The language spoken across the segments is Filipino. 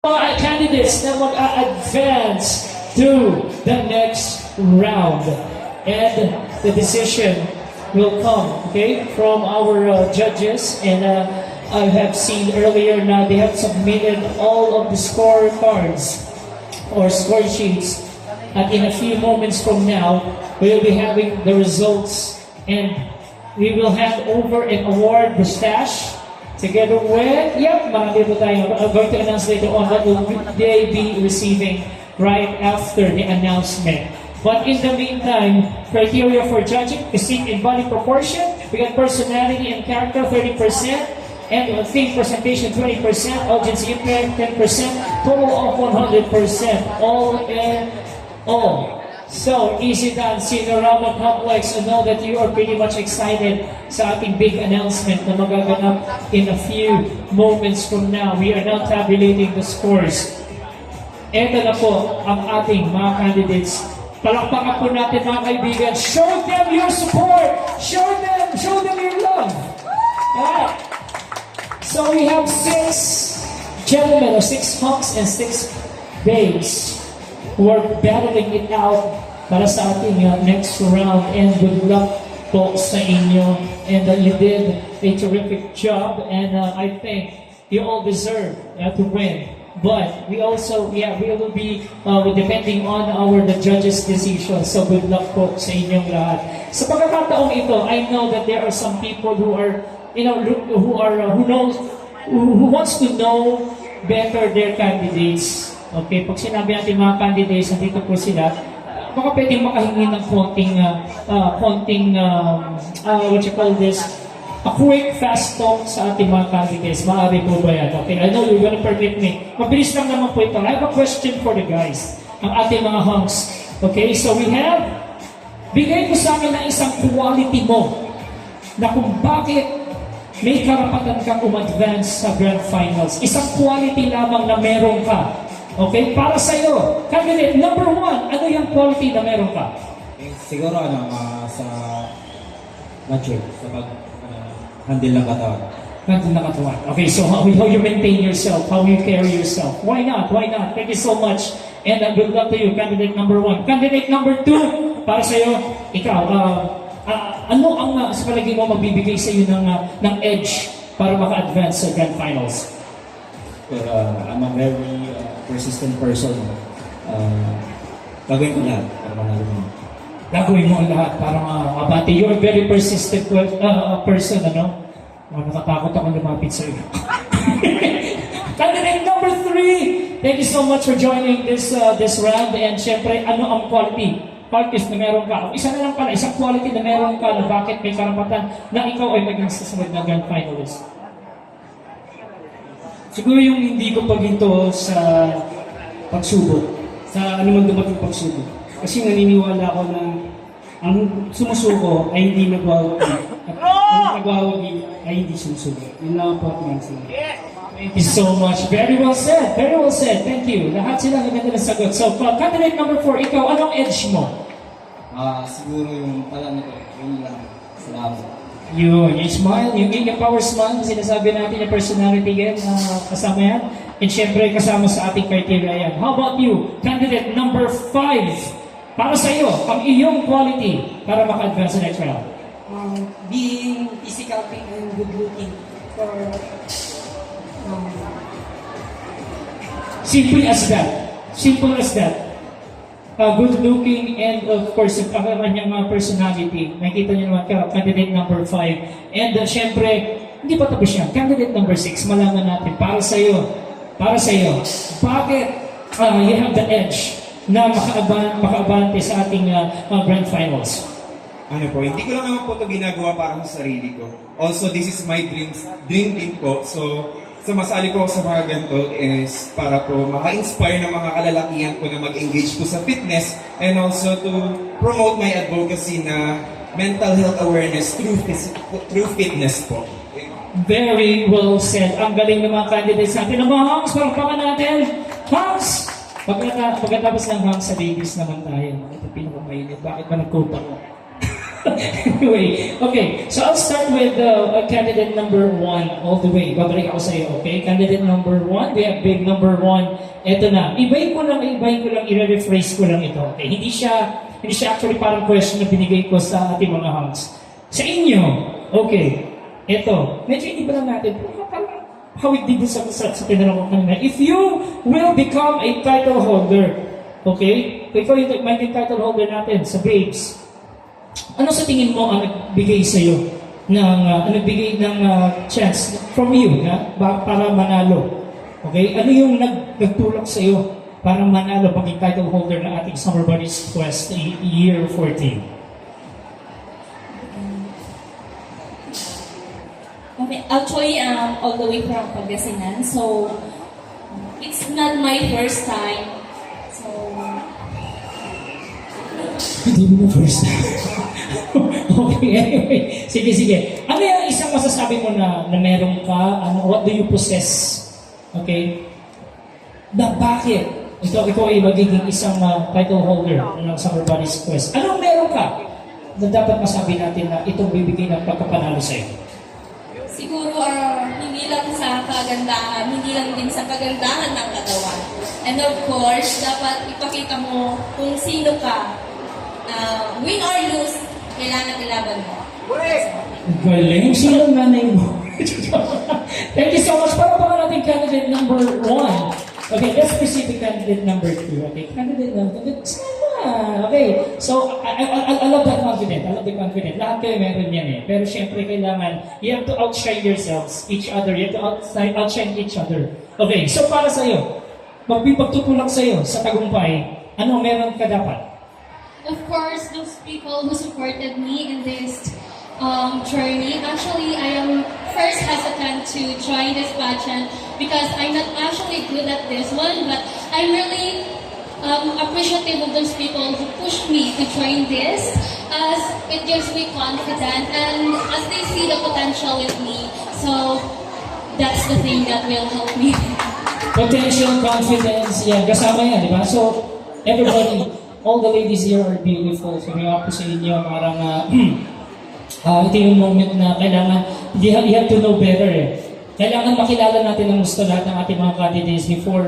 Mga candidates na mag-a-advance to the next round. And the decision will come, okay, from our judges. And I have seen earlier now they have submitted all of the scorecards or score sheets. And in a few moments from now, we'll be having the results. And we will hand over an award, mustache, together with, marami po tayo. I'm going to announce later on what will they be receiving right after the announcement. But in the meantime, criteria for judging, physique and body proportion, we got personality and character 30%, and theme presentation 20%, audience impact 10%, total of 100%, all in all. So, easy done, Cinerama Complex. I know that you are pretty much excited sa ating big announcement na magaganap in a few moments from now. We are now tabulating the scores. Ito na po ang ating mga candidates. Palakpakan po natin mga kaibigan. Show them your support! Show them your love! Alright. So we have 6 gentlemen, or 6 hunks and 6 babes who are battling it out para sa ating next round, and good luck po sa inyo, and you did a terrific job, and I think you all deserve to win, but we also, we will be depending on the judges' decision, so good luck po sa inyong lahat. Sa pagkakataong ito, I know that there are some people who are, who wants to know better their candidates. Okay, pag sinabi natin mga candidates, nandito po sila, baka pwedeng makahingi ng what you call this, a quick, fast talk sa ating mga candidates. Maaari po ba yan? Okay, I know you're gonna permit me. Mabilis lang naman po ito. I have a question for the guys, ang ating mga hunks. Okay, so we have, bigay ko sa akin na isang quality mo na kung bakit may karapatan kang umadvance sa Grand Finals. Isang quality lamang na meron ka. Okay, para sa iyo, candidate number 1, ano yung quality na meron ka? Siguro sa mature, sa pag-handle ng katawan. Handle ng katawan. Okay, so how you maintain yourself, how you carry yourself. Why not? Why not? Thank you so much. And good luck to you, candidate number 1. Candidate number 2, para sa iyo, ikaw, ano ang sa palagay mo magbibigay sa iyo ng edge para maka-advance sa Grand Finals? I'm a very persistent person. Gagawin ko lahat para manalo mo. Gagawin mo ang lahat para mabati. You're a very persistent person, ano? Nakatakot ako lumapit sa iyo. Candidate number 3! Thank you so much for joining this round. And syempre, ano ang qualities na meron ka? Isa na lang pala, isang quality na meron ka na bakit may karapatan na ikaw ay maging sasunod na Grand Finalist. Siguro yung hindi ko paginto sa pagsubok, sa anumang dumating pagsubok. Kasi naniniwala ako na ang sumusuko ay hindi nagwawagi. At ang nagwawagi ay hindi sumusuko. Yun lang po ang sinabi. Thank you so much. Very well said. Very well said. Thank you. Lahat sila naganda na sagot. So, candidate number 4, ikaw, anong edge mo? Siguro yung pala nito, yun lang. Salamat. Yung smile, yung power smile, sinasabi natin yung personality yan, kasama yan. And syempre, kasama sa ating criteria yan. How about you? Candidate number 5. Para sa iyo, ang iyong quality para maka-advance sa next round. Being physical fit and good looking for Simple as that. Simple as that. Good looking, and of course, ang kanyang mga personality. Nakita niyo naman, candidate number 5. And syempre, hindi pa tapos yan. Candidate number 6, malaman natin, para sa iyo, bakit you have the edge na makaabante sa ating Grand Finals? Ano po, hindi ko lang naman po ito ginagawa para sa sarili ko. Also, this is my dream din po. So, masali ko sa mga ganito is para po maka-inspire ng mga kalalakihan ko na mag-engage po sa fitness, and also to promote my advocacy na mental health awareness through fitness po. Very well said. Ang galing ng mga candidates natin. Ang mga hunks, palakpakan natin. Hunks! Pagkatapos ng hunks sa ladies naman tayo. Ito pinakamainit. Bakit ba nagkupa ko? Anyway, okay. So I'll start with candidate number 1 all the way. Babalik ako sa iyo, okay? Candidate number 1, we have big number 1. Ito na. Ibahin ko lang, i-rephrase ko lang ito. Okay? Hindi siya actually parang question na binigay ko sa ating mga hounds. Sa inyo, okay. Ito. Medyo hindi pa lang natin. Hawig din sa tinanong ko kanina. If you will become a title holder, okay? Ikaw yung maging title holder natin sa Babes. Ano sa tingin mo ang nagbigay sa iyo nagbigay ng chance from you na para manalo? Okay? Ano yung nagtulak sa iyo para manalo maging title holder ng ating Summer Bodies Quest Year 14? Okay, actually, all the way from Pangasinan, so it's not my first time. So Hindi mo na first time. Okay, anyway. Sige. Ano yung isang masasabi mo na meron ka? What do you possess? Okay? Na bakit? Ikaw ay magiging isang title holder ng Summer Bodies Quest. Anong meron ka na dapat masabi natin na itong bibigay ng pagkapanalo sa'yo? siguro hindi lang sa kagandahan, hindi lang din sa kagandahan ng katawan. And of course, dapat ipakita mo kung sino ka. Win or lose, kailangan ilaban mo. Galing. Sino ang nanay mo? Thank you so much. Para baka natin candidate number 1. Okay, let's specific candidate number 2. Okay, candidate number 2. Okay, so I love that confident. I love the confident. Lahat kayo meron yan eh. Pero syempre kailangan, you have to outshine yourselves, each other. You have to outshine each other. Okay, so para sa'yo, magpipagtutulak sa'yo sa tagumpay, ano meron ka dapat? Of course, those people who supported me in this journey. Actually, I am first hesitant to join this pageant because I'm not actually good at this one, but I'm really appreciative of those people who pushed me to join this, as it gives me confidence and as they see the potential with me. So that's the thing that will help me. Potential, confidence, yan. Kasama yan, di ba? So, everybody, all the ladies here are beautiful. So, may ako sa inyo, parang, ito yung moment na kailangan, you have to know better eh. Kailangan makilala natin ang gusto lahat ng ating mga candidates before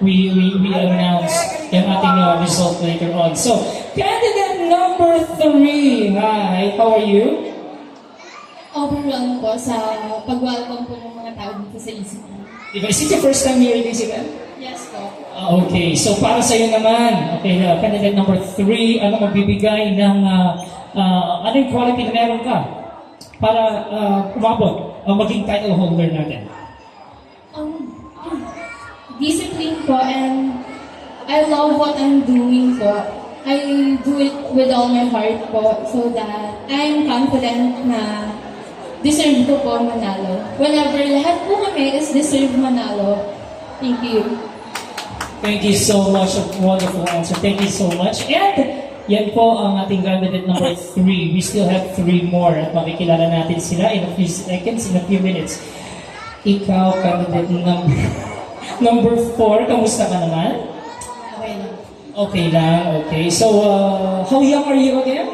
we announce yung ating result later on. So, candidate number 3. Hi, how are you? Overwhelmed po sa pag-welcome po ng mga tao dito sa ECM. Diba, is it your first time here in ECM? Yes po. Okay, so para sa iyo naman, okay, candidate number 3, ano magbibigay ng ano yung quality na meron ka para umabot maging title holder natin? Discipline po, and I love what I'm doing po. I do it with all my heart po, so that I'm confident na deserve ko po manalo. Whenever lahat po kami is deserve manalo. Thank you. Thank you so much. A wonderful answer. Thank you so much. And yan po ang ating candidate number 3. We still have 3 more at makikilala natin sila in a few seconds, in a few minutes. Ikaw, candidate number 4. Kamusta ka naman? Okay lang. Okay lang, okay. So, how young are you again?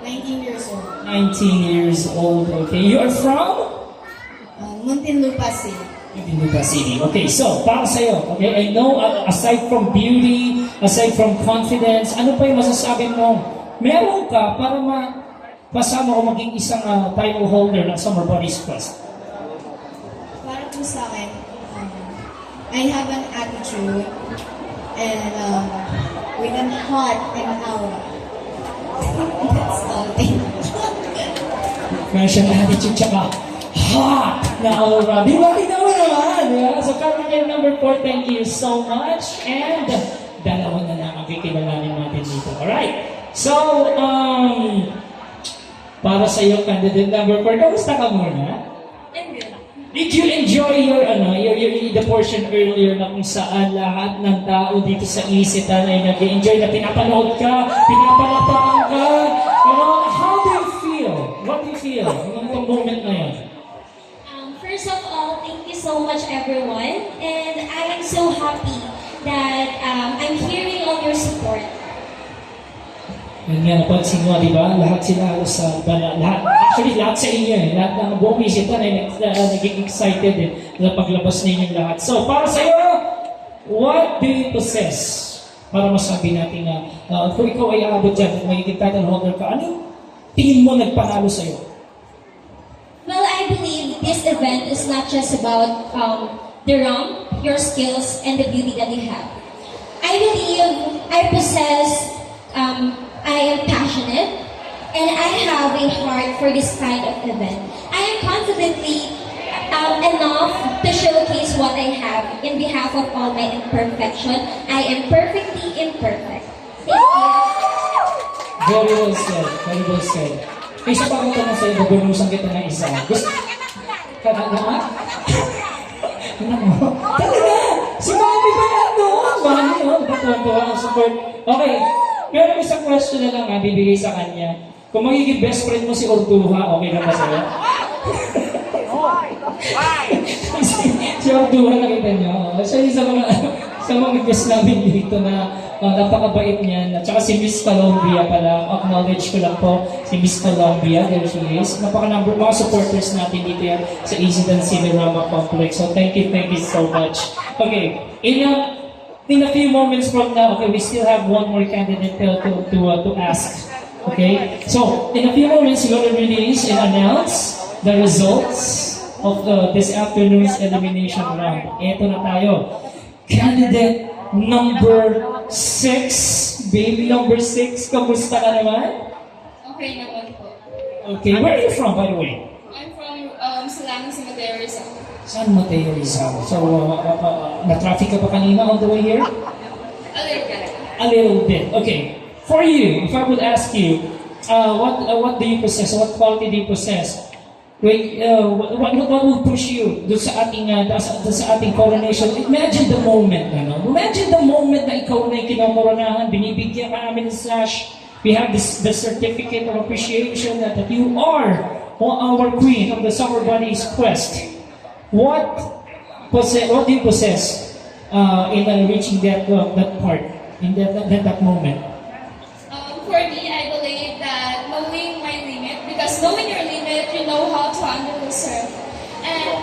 19 years old. 19 years old, okay. You are from? Muntinlupa City. Muntinlupa City. Okay, so, para sa'yo, okay, I know, aside from beauty, aside from confidence, ano pa yung masasabi mo? Meron ka para mapasama o maging isang title holder ng Summer Bodies Quest? Para po sa akin, I have an attitude and with a heart and aura. That's all. Meron siyang attitude tsaka hot na aura. Di ba? Tignan mo naman. Yeah? So, candidate number 4, thank you so much. And dalawa na lang ang kikilalanin natin dito. Alright. So, para sa iyo, candidate number 4, kamusta ka muna? I'm good. Did you enjoy your the portion earlier na kung saan lahat ng tao dito sa Isitan ay nag-enjoy na pinapanood ka, pinapalapakan ka? You know, how do you feel? What do you feel ng moment na yun? First of all, thank you so much everyone, and I am so happy that I'm hearing all your support. Yun nga, napansin mo, di ba? Lahat sila halos sa, actually lahat sa inyo eh. Lahat ng buong isita na naging excited eh. Na paglabas ninyong lahat. So, para sa iyo, what do you possess? Para masabi natin na, kung ikaw ay aabot dyan, magiging title holder ka, ano tingin mo nagpanalo sa iyo? Well, I believe this event is not just about the realm, your skills, and the beauty that you have. I believe I possess, I am passionate, and I have a heart for this kind of event. I am confidently enough to showcase what I have in behalf of all my imperfection. I am perfectly imperfect. Thank you. Very well said. Very well said. Isa pa akong tanong sa'yo, babunusan kita ng isa. Gusto... Ano? Ano mo? Talaga! Si Mami ba na doon? Mami, batuan-tuwa ang support. Okay, pero isang question na lang bibigay sa kanya. Kung magiging best friend mo si Orduha, okay lang ba sa'yo? Si Orduha, nakita niyo. Siya yung sa mga guest namin dito na napakabait niyan. At saka si Miss Colombia pala, acknowledge ko lang po si Miss Colombia, there she is. Napaka-number, mga supporters natin dito yan sa Isidan Cinerama Complex. So thank you so much. Okay, in a few moments from now, okay, we still have one more candidate to ask. Okay, so in a few moments, we're going to release and announce the results of this afternoon's elimination round. Ito na tayo. Candidate number 6. Baby number 6, kamusta ka naman? Okay naman po. Okay, where are you from, by the way? I'm from Silang, San Mateo, Rizal. San Mateo, Rizal. So, na-traffic ka pa kanina all the way here? A little bit. A little bit. Okay. For you, if I would ask you, what do you possess? What quality do you possess? Wait, what will push you doon sa ating coronation? Imagine the moment, ano? Imagine the moment na ikaw na kinokoronahan, binibigyan ka namin ng sash. We have the certificate of appreciation that you are our queen of the SUMMERBODIES Quest. What do you possess in reaching that part, in that moment? For me, I believe that knowing my limit, because knowing your limit, you know how to handle yourself. And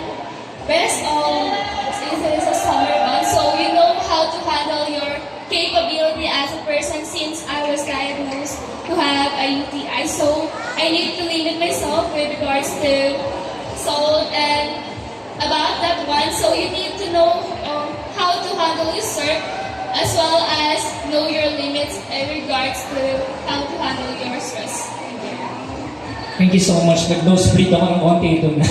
best of, this is a summer month, so you know how to handle your capability as a person since I was diagnosed to have a UTI. So I need to limit myself with regards to salt and about that one. So you need to know how to handle yourself as well as know your limits in regards to how to handle your stress. Thank you so much. Nag-nosebleed ako ng konti ito na.